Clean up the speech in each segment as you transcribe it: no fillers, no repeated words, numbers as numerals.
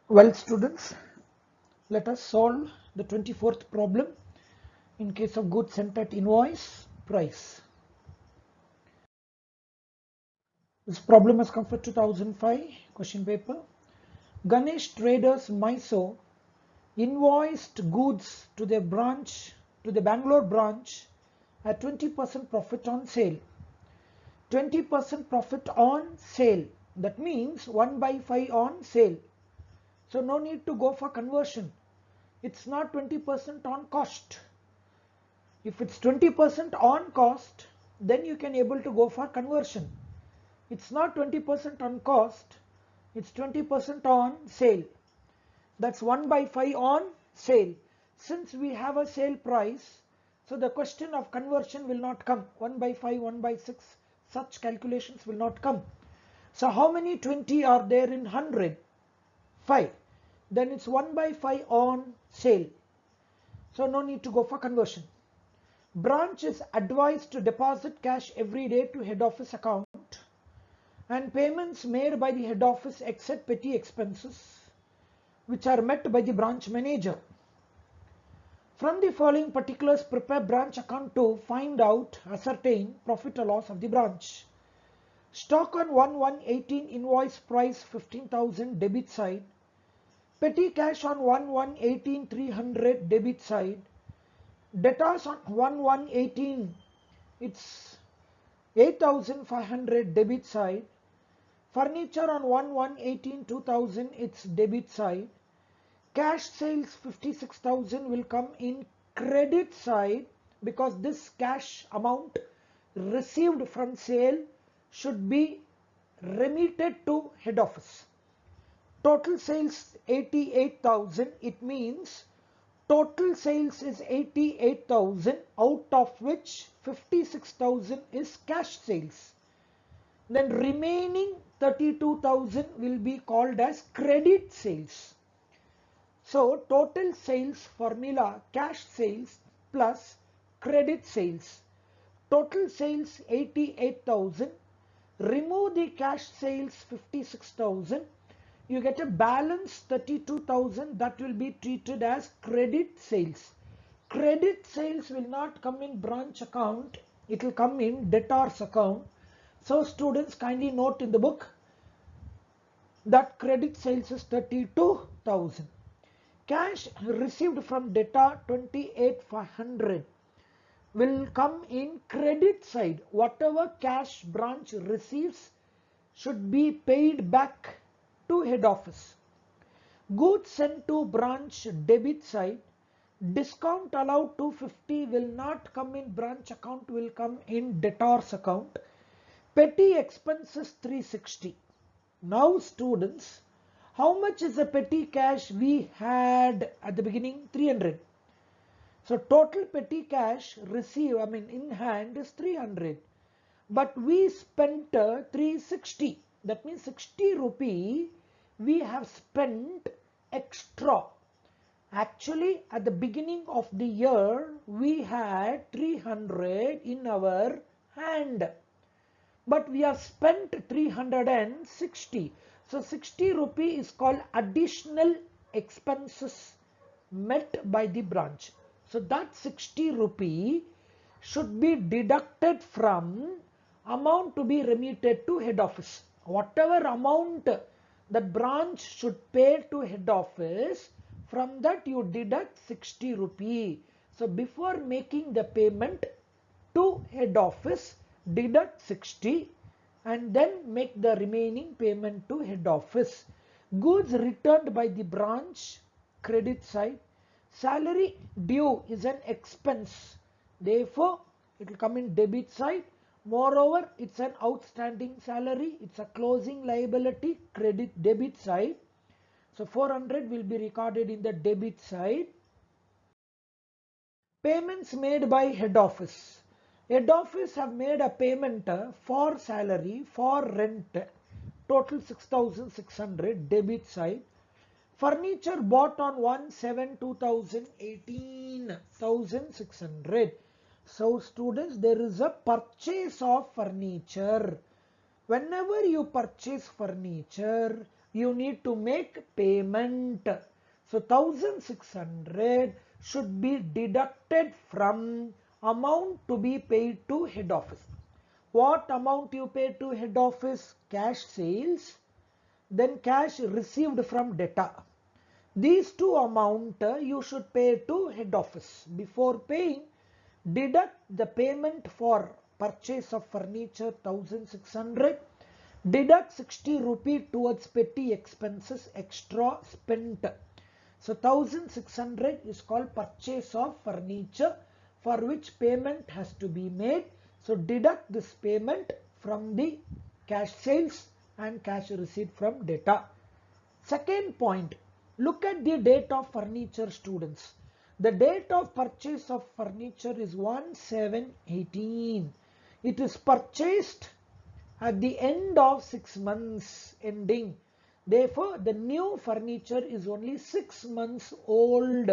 Well, students, let us solve the 24th problem in case of goods sent at invoice price. This problem has come for 2005 question paper. Ganesh Traders Mysore invoiced goods to their branch, to the Bangalore branch at 20% profit on sale. 20% profit on sale. That means 1 by 5 on sale. So no need to go for conversion. It's not 20% on cost. If it's 20% on cost, then you can able to go for conversion. It's not 20% on cost, it's 20% on sale. That's 1 by 5 on sale. Since we have a sale price, so the question of conversion will not come. 1 by 5, 1 by 6, such calculations will not come. So how many 20 are there in 100? 5. Then it's 1 by 5 on sale. So no need to go for conversion. Branch is advised to deposit cash every day to head office account, and payments made by the head office except petty expenses which are met by the branch manager. From the following particulars, prepare branch account to find out, ascertain profit or loss of the branch. Stock on 1/1/18 invoice price 15,000 debit side. Petty cash on 1/1/18 300 debit side. Debtors on 1/1/18 it's 8,500 debit side. Furniture on 1/1/18 2,000 it's debit side. Cash sales 56,000 will come in credit side because this cash amount received from sale should be remitted to head office. Total sales 88,000. It means total sales is 88,000, out of which 56,000 is cash sales. Then remaining 32,000 will be called as credit sales. So total sales formula cash sales plus credit sales. Total sales 88,000. Remove the cash sales 56,000. You get a balance 32,000 that will be treated as credit sales. Credit sales will not come in branch account, it will come in debtors account. So students, kindly note in the book that credit sales is 32,000. Cash received from debtor 28,500 will come in credit side. Whatever cash branch receives should be paid back to head office. Goods sent to branch debit side. Discount allowed 250 will not come in branch account, will come in debtors account. Petty expenses 360. Now students, how much is the petty cash we had at the beginning? 300. So total petty cash received, in hand is 300. But we spent 360. That means 60 rupee we have spent extra. Actually, at the beginning of the year, we had 300 in our hand. But we have spent 360. So 60 rupee is called additional expenses met by the branch. So that 60 rupee should be deducted from amount to be remitted to head office. Whatever amount that branch should pay to head office, from that you deduct 60 rupee. So before making the payment to head office, deduct 60 and then make the remaining payment to head office. Goods returned by the branch, credit side. Salary due is an expense, therefore it will come in debit side. Moreover, it's an outstanding salary, it's a closing liability, debit side. So 400 will be recorded in the debit side. Payments made by head office. Head office have made a payment for salary, for rent, total 6,600 debit side. Furniture bought on 1/7/2018, 1,600. So students, there is a purchase of furniture. Whenever you purchase furniture, you need to make payment. So 1600 should be deducted from amount to be paid to head office. What amount you pay to head office? Cash sales, then cash received from debtor. These two amount you should pay to head office. Before paying, deduct the payment for purchase of furniture 1600, deduct 60 rupee towards petty expenses extra spent. So 1600 is called purchase of furniture, for which payment has to be made. So deduct this payment from the cash sales and cash received from debtor. Second point, look at the date of furniture, students. The date of purchase of furniture is 1/7/18. It is purchased at the end of 6 months ending. Therefore, the new furniture is only 6 months old.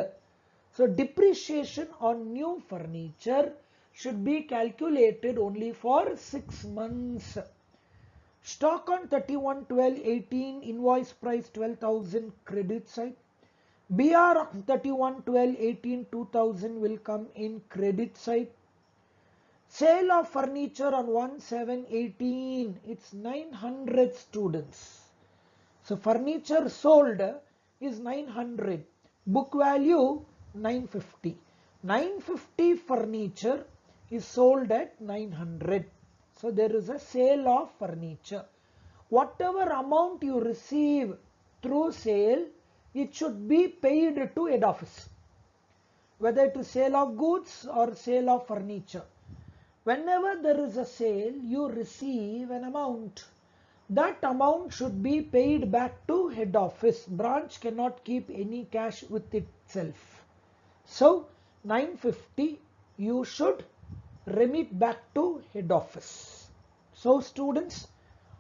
So, depreciation on new furniture should be calculated only for 6 months. Stock on 31/12/18, invoice price 12,000, credit side. BR on 31/12/18, 2,000 will come in credit side. Sale of furniture on 1/7/18, it's 900, students. So furniture sold is 900, book value 950. 950 furniture is sold at 900. So there is a sale of furniture. Whatever amount you receive through sale, it should be paid to head office, whether it is sale of goods or sale of furniture. Whenever there is a sale, you receive an amount. That amount should be paid back to head office. Branch cannot keep any cash with itself. So 950 you should remit back to head office. So students,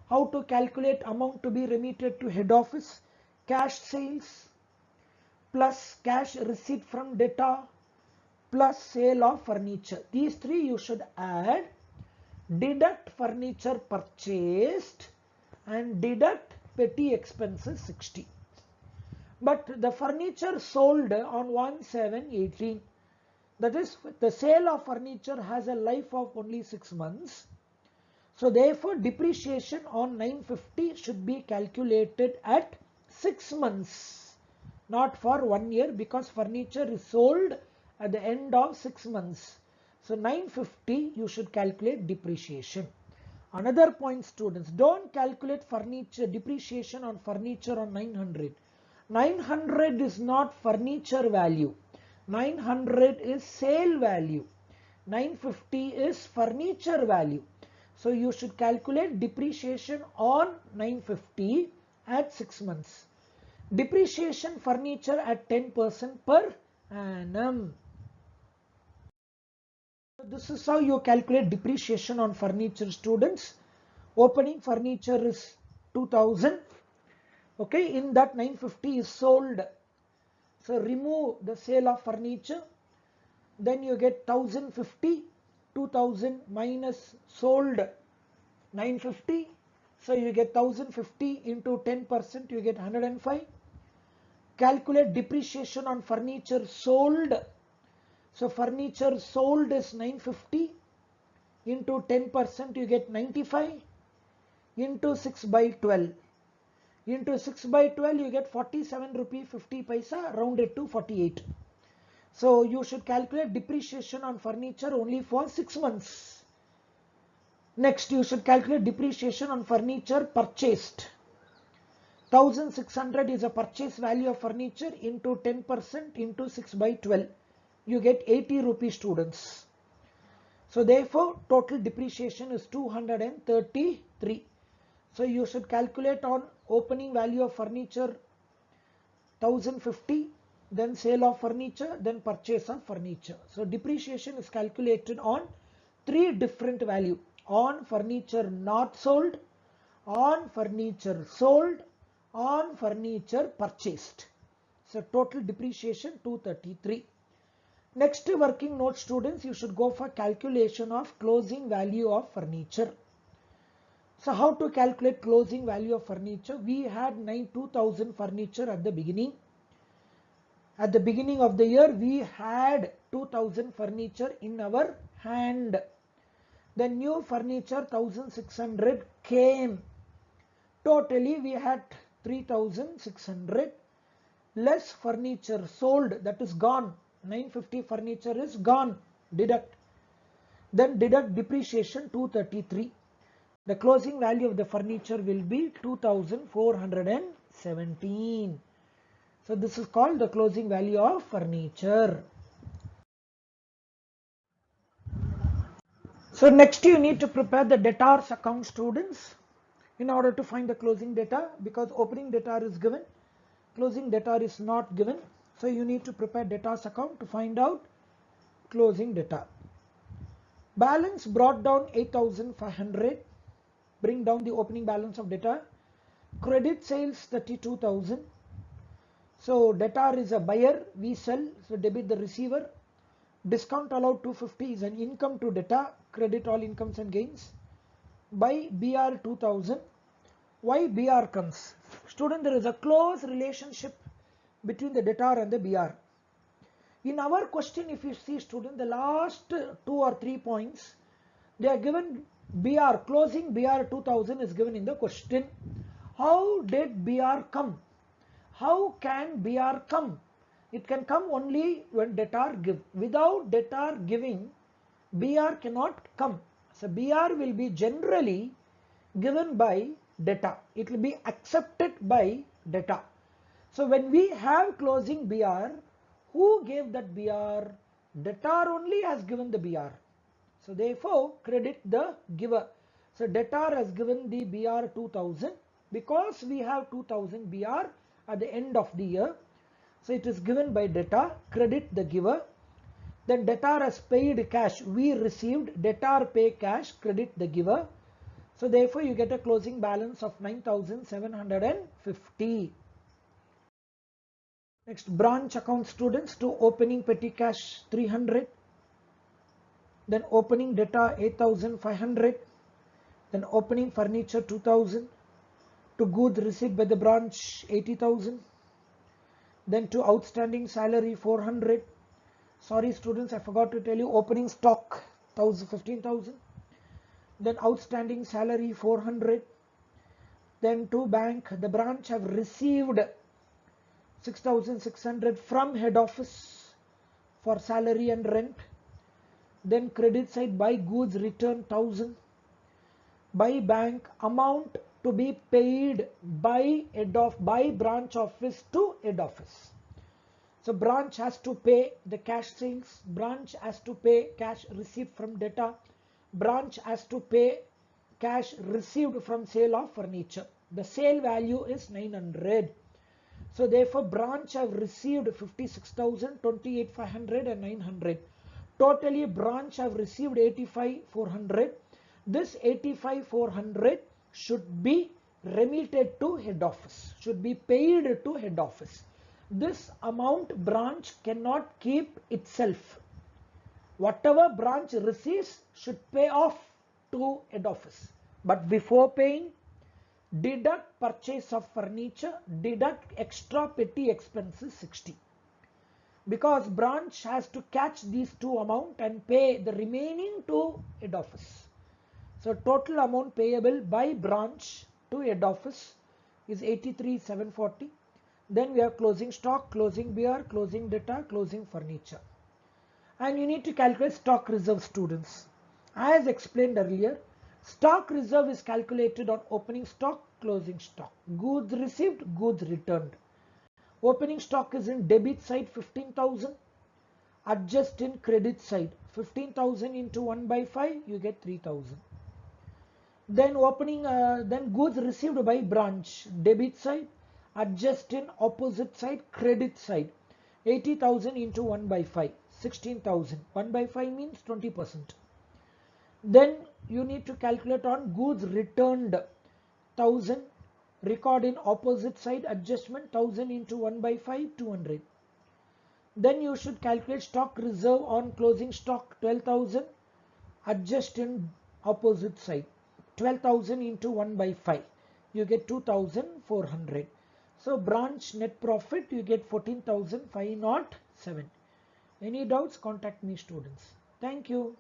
how to calculate amount to be remitted to head office? Cash sales plus cash receipt from debtor plus sale of furniture. These three you should add, deduct furniture purchased and deduct petty expenses 60. But the furniture sold on 1/7/18, that is, the sale of furniture has a life of only 6 months. So therefore depreciation on 950 should be calculated at 6 months, not for 1 year, because furniture is sold at the end of 6 months. So 950 you should calculate depreciation. Another point, students, don't calculate furniture depreciation on furniture on 900. 900 is not furniture value. 900 is sale value. 950 is furniture value. So you should calculate depreciation on 950 at 6 months. Depreciation furniture at 10% per annum. This is how you calculate depreciation on furniture, students. Opening furniture is 2,000. Okay, in that 950 is sold. So remove the sale of furniture. Then you get 1,050. 2,000 minus sold 950. So you get 1,050 into 10%, you get 105. Calculate depreciation on furniture sold. So furniture sold is 950 into 10%, you get 95 into 6/12. Into 6/12 you get 47 rupee 50 paisa, rounded to 48. So you should calculate depreciation on furniture only for 6 months. Next you should calculate depreciation on furniture purchased. 1,600 is a purchase value of furniture into 10% into 6/12. You get 80 rupee, students. So therefore total depreciation is 233. So you should calculate on opening value of furniture 1,050, then sale of furniture, then purchase of furniture. So depreciation is calculated on 3 different value: on furniture not sold, on furniture sold, on furniture purchased. So total depreciation 233. Next working note, students, you should go for calculation of closing value of furniture. So how to calculate closing value of furniture? We had 2,000 furniture at the beginning. At the beginning of the year, we had 2,000 furniture in our hand. The new furniture 1,600 came. Totally we had 3,600. Less furniture sold, that is gone. 950 furniture is gone. Deduct. Then deduct depreciation 233. The closing value of the furniture will be 2,417. So this is called the closing value of furniture. So next you need to prepare the debtors account, students, in order to find the closing data, because opening debtor is given, closing debtor is not given. So you need to prepare debtors account to find out closing debtor. Balance brought down 8,500. Bring down the opening balance of debtor. Credit sales 32,000. So debtor is a buyer, we sell, so debit the receiver. Discount allowed 250 is an income to debtor, credit all incomes and gains. By BR 2000. Why BR comes? Student, there is a close relationship between the debtor and the BR. In our question, if you see, student, the last 2 or 3 points, they are given BR, closing BR 2000 is given in the question. How did BR come? How can BR come? It can come only when debtor give. Without debtor giving, BR cannot come. So BR will be generally given by debtor. It will be accepted by debtor. So when we have closing BR, who gave that BR? Debtor only has given the BR. So therefore credit the giver. So debtor has given the BR 2000 because we have 2000 BR at the end of the year. So it is given by debtor, credit the giver. Then debtor has paid cash, we received, debtor pay cash, credit the giver. So therefore you get a closing balance of 9,750. Next, branch account, students, to opening petty cash 300. Then opening debtor 8,500. Then opening furniture 2,000. To goods received by the branch 80,000. Then to outstanding salary 400. Sorry students, I forgot to tell you, opening stock 15,000. Then outstanding salary 400. Then to bank, the branch have received 6,600 from head office for salary and rent. Then credit side, buy goods return 1,000. By bank, amount to be paid by branch office to head office. So branch has to pay the cash sales, branch has to pay cash received from debtor, branch has to pay cash received from sale of furniture. The sale value is 900. So therefore branch have received 56,000, 28,500 and 900. Totally branch have received 85,400. This 85,400 should be remitted to head office, should be paid to head office. This amount branch cannot keep itself. Whatever branch receives should pay off to head office. But before paying, deduct purchase of furniture, deduct extra petty expenses 60. Because branch has to catch these two amounts and pay the remaining to head office. So total amount payable by branch to head office is 83,740. Then we have closing stock, closing BR, closing debtor, closing furniture. And you need to calculate stock reserve, students. As explained earlier, stock reserve is calculated on opening stock, closing stock. Goods received, goods returned. Opening stock is in debit side 15,000. Adjust in credit side 15,000 into 1 by 5, you get 3,000. Then then goods received by branch, debit side, adjust in opposite side, credit side, 80,000 into 1 by 5, 16,000. 1 by 5 means 20%. Then you need to calculate on goods returned 1,000, record in opposite side adjustment 1,000 into 1 by 5, 200. Then you should calculate stock reserve on closing stock 12,000, adjust in opposite side. 12,000 into 1 by 5. You get 2,400. So branch net profit you get 14,507. Any doubts? Contact me, students. Thank you.